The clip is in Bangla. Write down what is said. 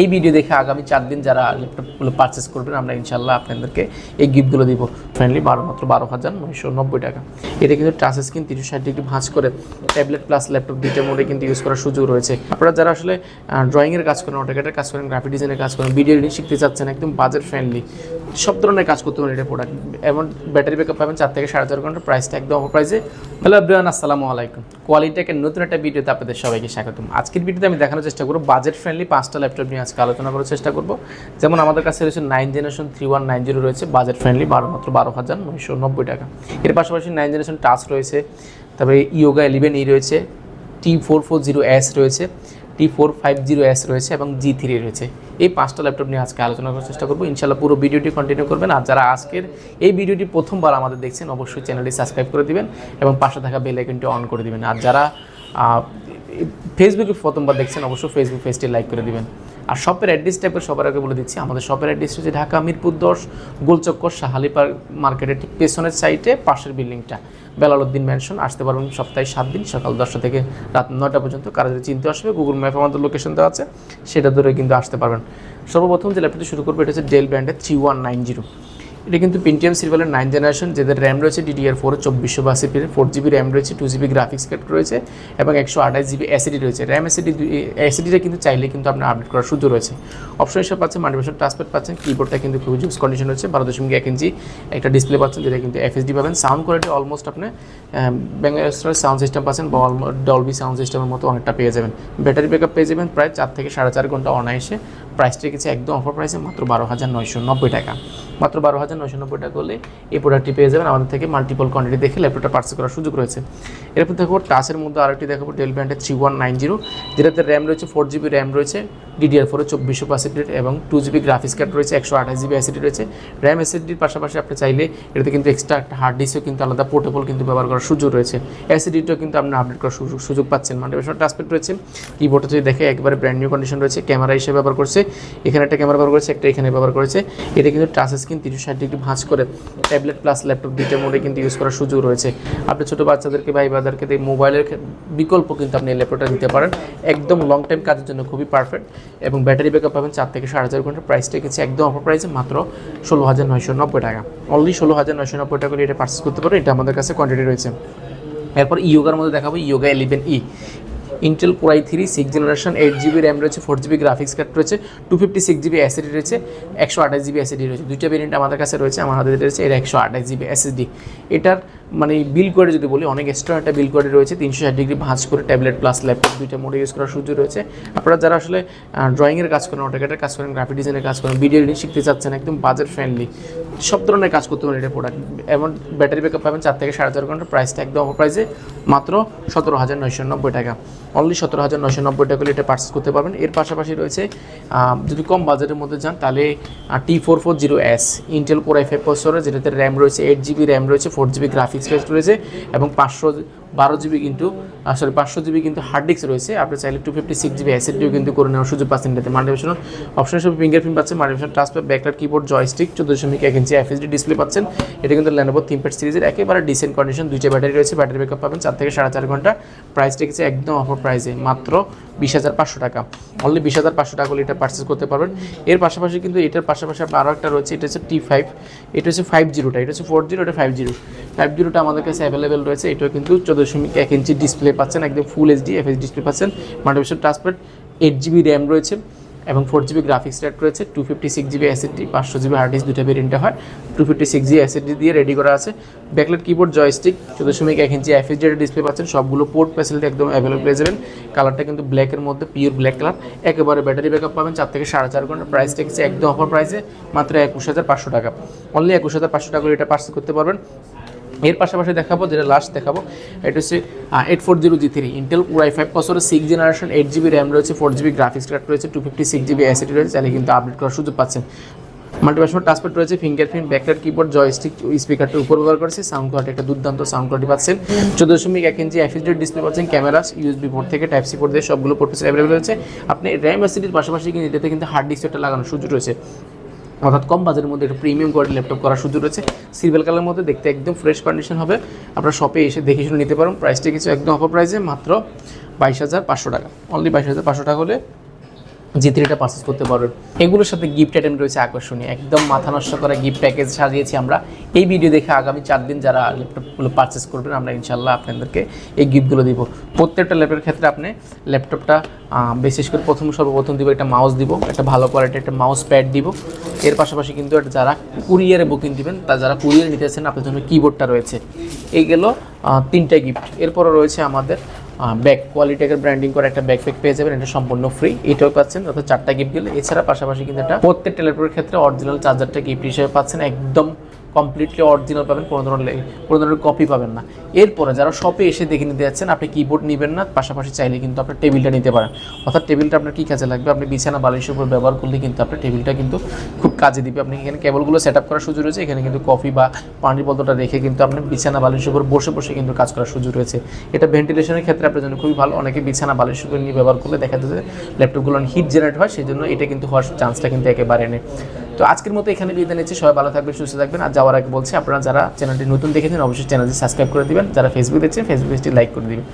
এই ভিডিও দেখে আগামী 4 দিন যারা ল্যাপটপগুলো পারচেস করবেন আমরা ইনশাল্লাহ আপনাদেরকে এই গিফটগুলো দিব ফ্রেন্ডলি মাত্র 12,990 টাকা। এটা কিন্তু টাচ স্ক্রিন 360 ডিগ্রি ভাঁজ করে ট্যাবলেট প্লাস ল্যাপটপ দুইটা মোডে কিন্তু ইউজ করার সুযোগ রয়েছে। আপনারা যারা আসলে ড্রয়িংয়ের কাজ করেন, অটোক্যাডের কাজ করেন, গ্রাফিক ডিজাইনের কাজ করেন, ভিডিও এডিটিং শিখতে চাচ্ছেন, একদম বাজেট ফ্রেন্ডলি সব ধরনের কাজ করতে পারেন এটা প্রোডাক্ট। এমন ব্যাটারি ব্যাকআপ পাবেন 4 থেকে 4.5 ঘন্টা, প্রাইসটা একদম অফার প্রাইসে। হ্যালো এভরিওয়ান, আসসালামু আলাইকুম। কোয়ালিটিটেকের নতুন একটা ভিডিওতে আপনাদের সবাইকে স্বাগতম। আজকের ভিডিওতে আমি দেখানোর চেষ্টা করব বাজেট ফ্রেন্ডলি 5টা ল্যাপটপ নিয়ে আজকে আলোচনা করার চেষ্টা করব। যেমন আমাদের কাছে রয়েছে 9 জেনারেশন 3190 রয়েছে বাজেট ফ্রেন্ডলি মাত্র 12,990 টাকা। এর পাশাপাশি 9 জেনারেশন টাচ রয়েছে, তারপরে ইয়োগা 11E রয়েছে, T440S রয়েছে, T450S রয়েছে এবং G3 রয়েছে। এই 5টা ল্যাপটপ নিয়ে আজকে আলোচনা করার চেষ্টা করবো। ইনশাআল্লাহ পুরো ভিডিওটি কন্টিনিউ করবেন। আর যারা আজকের এই ভিডিওটি প্রথমবার আমাদের দেখছেন অবশ্যই চ্যানেলটি সাবস্ক্রাইব করে দিবেন এবং পাশে থাকা বেল আইকনটি অন করে দিবেন। আর যারা ফেসবুকে প্রথমবার দেখছেন অবশ্যই ফেসবুক পেজটি লাইক করে দিবেন। আর শপের অ্যাড্রেস টাইপের সবার আগে বলে দিচ্ছি, আমাদের শপের অ্যাড্রেস হচ্ছে ঢাকা মিরপুর 10 গোলচক্কর শাহালি পার্ক মার্কেটের ঠিক পেছনের সাইডে পাশের বিল্ডিংটা বেলালউদ্দিন ম্যানশন। আসতে পারবেন সপ্তাহে 7 দিন সকাল 10টা থেকে রাত 9টা পর্যন্ত। কারো যদি চিনতে আসবে গুগল ম্যাপে আমাদের লোকেশন দেওয়া আছে, সেটা ধরে কিন্তু আসতে পারবেন। সর্বপ্রথম যে ল্যাপটপটি শুরু করবো এটা হচ্ছে ডেল ব্র্যান্ডের 3190। এটা কিন্তু পেন্টিয়াম সিরিয়ালের 9 জেনারেশন, যাদের র্যাম রয়েছে DDR4 2482 4GB র্যাম রয়েছে, 2GB গ্রাফিক্স কার্ড রয়েছে এবং 128GB SSD রয়েছে। র্যাম SSDটা কিন্তু চাইলে কিন্তু আপনার আপডেট করার সুযোগ রয়েছে। অপশন হিসেবে পাচ্ছেন মাল্টিভার্সাল টাচপ্যাড পাচ্ছেন, কিবোর্ডটা কিন্তু খুব ইউজ কন্ডিশন রয়েছে, 12.1 ইঞ্চি একটা ডিসপ্লে পাচ্ছেন যেটা কিন্তু FHD পাবেন। সাউন্ড কোয়ালিটি অলমোস্ট আপনি ব্যাঙ্গালোর সাউন্ড সিস্টেম পাচ্ছেন বা ডলবি সাউন্ড সিস্টেমের মতো অনেকটা পেয়ে যাবেন। ব্যাটারি ব্যাকআপ পেয়ে যাবেন প্রায় 4 থেকে 4.5 ঘন্টা অনায়াসে। প্রাইসটা রেখেছে একদম অফার প্রাইসে মাত্র 12,990 টাকা। মাত্র 12,990 টাকা করলে এই প্রোডাক্টটি পেয়ে যাবেন আমাদের থেকে। মাল্টিপল কোয়ান্টিটি দেখে ল্যাপটপটা পার্চেস করার সুযোগ রয়েছে। এরপর দেখাবো টাচের মধ্যে আরেকটি দেখাবো ডেল ব্র্যান্ডের 3190, যেটাতে র্যাম রয়েছে 4GB র্যাম রয়েছে, DDR4 2482 এবং 2GB গ্রাফিক্স কার্ড রয়েছে, 128GB SSD রয়েছে। র্যাম SSDর পাশাপাশি আপনি চাইলে এটাতে কিন্তু এক্সট্রা একটা হার্ড ডিস্কও কিন্তু আলাদা পোর্টেবল কিন্তু ব্যবহার করার সুযোগ রয়েছে। SSDটাও কিন্তু আপনি আপডেট করার সুযোগ পাচ্ছেন। মাল্টিভার্সাল টাচপ্যাড রয়েছে, কিবোর্ডটা যদি দেখে একবারে ব্র্যান্ড নিউ কন্ডিশন রয়েছে। ক্যামেরা হিসেবে ব্যবহার করছে, এখানে একটা ক্যামেরা ব্যবহার করেছে, একটা এখানে ব্যবহার করেছে। এটা কিন্তু টাচ স্ক্রিন 360 ডিগ্রি ভাঁজ করে ট্যাবলেট প্লাস ল্যাপটপ দুইটা মোডে কিন্তু ইউজ করার সুযোগ রয়েছে। আপনি ছোটো বাচ্চাদেরকে ভাই বাদারকে মোবাইলের বিকল্প কিন্তু আপনি এই ল্যাপটপটা দিতে পারেন। একদম লং টাইম কাজের জন্য খুবই পারফেক্ট এবং ব্যাটারি ব্যাকআপ পাবেন 4 থেকে 4.5 ঘন্টা। প্রাইসটা কিছু একদম অফার প্রাইসে মাত্র 16,990 টাকা। অনলি 16,990 টাকা করে এটা পার্চেস করতে পারেন। এটা আমাদের কাছে কোয়ান্টিটি রয়েছে। এরপর ইয়োগার মধ্যে দেখাবো yoga 11E। Intel Core i3 6 generation, 8GB RAM রয়েছে, 4GB গ্রাফিক্স কার্ড রয়েছে, 256GB SSD রয়েছে, 128GB SSD রয়েছে। দুইটা ভেরিয়েন্ট আমাদের কাছে রয়েছে। আমার হাতে রয়েছে এটা 128GB SSD। এটার মানে বিল কোয়ালিটি যদি বলি অনেক এক্সট্রা একটা বিল কোয়ালিটি রয়েছে। 360 ডিগ্রি ভাঁজ করে ট্যাবলেট প্লাস ল্যাপটপ দুইটা মোডে ইউজ করার সুযোগ রয়েছে। আপনারা যারা আসলে ড্রয়িংয়ের কাজ করেন, অটোক্যাডের কাজ করেন, গ্রাফিক ডিজাইনের কাজ করেন, ভিডিও এডিটিং শিখতে চাচ্ছেন, একদম বাজেট ফ্রেন্ডলি সব ধরনের কাজ করতে পারেন এটা প্রোডাক্ট। এমন ব্যাটারি ব্যাকআপ পাবেন 4 থেকে 4.5 ঘন্টা। প্রাইসটা একদম অফার প্রাইসে মাত্র 17,990 টাকা। অনলি 17,990 টাকা এটা পার্চেস করতে পারবেন। এর পাশাপাশি রয়েছে যদি কম বাজেটের মধ্যে যান তাহলে T440S Intel Core i5 processor, যেটাতে র্যাম রয়েছে 8GB র্যাম রয়েছে, 4GB গ্রাফিক্স কার্ড রয়েছে এবং 512GB কিন্তু 500GB কিন্তু হার্ড ডিস্ক রয়েছে। আপনি চাইলে 256GB SSDও কিন্তু করে নেওয়ার সুযোগ পাচ্ছেন এটাতে। মাল্টিভার্সাল অপশন হিসেবে ফিঙ্গারপ্রিন্ট পাচ্ছেন, multiversal touchpad, backlight keyboard, joystick, 14.1 ইঞ্চি FHD ডিসপ্লে পাচ্ছেন। এটা কিন্তু Lenovo ThinkPad সিরিজের একেবারে ডিসেন্ট কন্ডিশন। দুইটা ব্যাটারি রয়েছে, ব্যাটারি ব্যাকআপ পাবেন 4 থেকে 4.5 ঘন্টা। প্রাইস রেখেছে একদম অফার প্রাইসে মাত্র 20,500 টাকা। অনলি 20,500 টাকা হলে এটা পার্চেস করতে পারবেন। এর পাশাপাশি কিন্তু এটার পাশাপাশি আপনার আরও একটা রয়েছে, এটা হচ্ছে T5, এটা হচ্ছে 50টা, এটা হচ্ছে 40, এটা 50টা আমাদের কাছে অ্যাভেলেবেল রয়েছে। এটাও কিন্তু 14.1 ইঞ্চি ডিসপ্লে পাচ্ছেন, একদম ফুল HD FHD ডিসপ্লে পাচ্ছেন। মাল্টিভার্সাল টাচপ্যাড, 8GB র্যাম রয়েছে এবং 4GB গ্রাফিক্স কার্ড রয়েছে, 256GB SSD, 500GB hard disk, দুটো ভেরিয়েন্টে হয়। 256GB SSD দিয়ে রেডি করা আছে। ব্যাকলাইট কিবোর্ড, জয়স্টিক, 14.1 ইঞ্চি FHD ডিসপ্লে পাচ্ছেন। সবগুলো পোর্ট ফ্যাসিলিটি একদম অ্যাভেলেবল পেয়ে যাবেন। কালারটা কিন্তু ব্ল্যাকের মধ্যে, পিওর ব্ল্যাক কালার। একেবারে ব্যাটারি ব্যাকআপ পাবেন 4 থেকে 4.5 ঘন্টা। প্রাইসটা কিছু একদম অফার প্রাইসে মাত্র 21,500 টাকা। অনলি 21,500 টাকা করে এটা পার্চেস করতে পারবেন। এর পাশাপাশি দেখাবো যেটা লাস্ট দেখাবো, এটা হচ্ছে 840 G3 Intel Core i5 processor, 6 generation, 8GB RAM রয়েছে, 4GB গ্রাফিক্স কার্ড রয়েছে, 256GB SSD রয়েছে। চাইলে কিন্তু আপডেট করার সুযোগ পাচ্ছেন। মাল্টিভার্সাল টাচপ্যাড রয়েছে, ফিঙ্গারপ্রিন্ট, ব্যাকলাইট কিবোর্ড, জয়স্টিক, স্পিকারটা উপর ব্যবহার করেছে। সাউন্ড কোয়ালিটি একটা দুর্দান্ত সাউন্ড কোয়ালিটি পাচ্ছেন। 14.1 ইঞ্চি FHD ডিসপ্লে পাচ্ছেন। ক্যামেরা USB পোর্ট থেকে Type-C পোর্ট দিয়ে সবগুলো পোর্ট অ্যাভেলেবল রয়েছে। আপনি র্যাম SSDর পাশাপাশি কিন্তু এটাতে কিন্তু হার্ড ডিস্ক একটা লাগানোর সুযোগ রয়েছে। অর্থাৎ কম বাজেটের মধ্যে একটা প্রিমিয়াম কোয়ালিটি ল্যাপটপ করার সুযোগ রয়েছে। সিলভার কালারের মধ্যে দেখতে একদম ফ্রেশ কন্ডিশন হবে। আপনারা শপে এসে দেখে শুনে নিতে পারেন। প্রাইসটা কিছু একদম অফার প্রাইসে মাত্র 22,500 টাকা। অনলি 22,500 টাকা হলে G3টা পারচেস করতে পারবেন। এগুলোর সাথে গিফট আইটেম রয়েছে আকর্ষণীয়, একদম মাথা নষ্ট করা গিফট প্যাকেজ সাজিয়েছি আমরা। এই ভিডিও দেখে আগামী 4 দিন যারা ল্যাপটপগুলো পারচেস করবেন আমরা ইনশাল্লাহ আপনাদেরকে এই গিফটগুলো দিব। প্রত্যেকটা ল্যাপটপের ক্ষেত্রে আপনি ল্যাপটপটা বিশেষ করে সর্বপ্রথম দিব একটা মাউস দিব, একটা ভালো কোয়ালিটির একটা মাউস প্যাড দিব। এর পাশাপাশি কিন্তু যারা কুরিয়ারে বুকিং দিবেন, তা যারা কুরিয়ার নিতেছেন আপনার জন্য কিবোর্ডটা রয়েছে। এই গেল 3টা গিফট। এরপরও রয়েছে আমাদের ব্যাক কোয়ালিটিকে ব্র্যান্ডিং করে একটা ব্যাকপ্যাক পেয়ে যাবেন, এটা সম্পূর্ণ ফ্রি, এটাও পাচ্ছেন। অর্থাৎ 4টা গিফট গেলে। এছাড়া পাশাপাশি কিন্তু এটা প্রত্যেকটা ল্যাপটপের ক্ষেত্রে অরিজিনাল চার্জারটা গিফট হিসেবে পাচ্ছেন, একদম কমপ্লিটলি অরিজিনাল পাবেন, কোনো ধরনের কপি পাবেন না। এরপরে যারা শপে এসে দেখে নিতে যাচ্ছেন, আপনি কিবোর্ড নেবেন না, পাশাপাশি চাইলে কিন্তু আপনার টেবিলটা নিতে পারেন। অর্থাৎ টেবিলটা আপনার কী কাজে লাগবে, আপনি বিছানা বালিশের উপর ব্যবহার করলে কিন্তু আপনার টেবিলটা কিন্তু খুব কাজে দিবে। আপনি এখানে কেবলগুলো সেট আপ করার সুযোগ রয়েছে, এখানে কিন্তু কফি বা পানির বোতলটা রেখে কিন্তু আপনি বিছানা বালিশের উপর বসে বসে কিন্তু কাজ করার সুযোগ রয়েছে। এটা ভেন্টিলেশনের ক্ষেত্রে আপনার জন্য খুবই ভালো। অনেকে বিছানা বালিশের উপর নিয়ে ব্যবহার করলে দেখা যাচ্ছে ল্যাপটপগুলো হিট জেনারেট হয়, সেই জন্য এটা কিন্তু হওয়ার চান্সটা কিন্তু একেবারে নেই। তো আজকের মতো এখানে বিদায় নিচ্ছি। সবাই ভালো থাকবেন, সুস্থ থাকবেন। আর যাওয়ার আগে বলছি, আপনারা যারা চ্যানেলটি নতুন দেখেছেন অবশ্যই চ্যানেলটি সাবস্ক্রাইব করে দিবেন, যারা ফেসবুক দেখছেন ফেসবুক পেজটি লাইক করে দিবেন।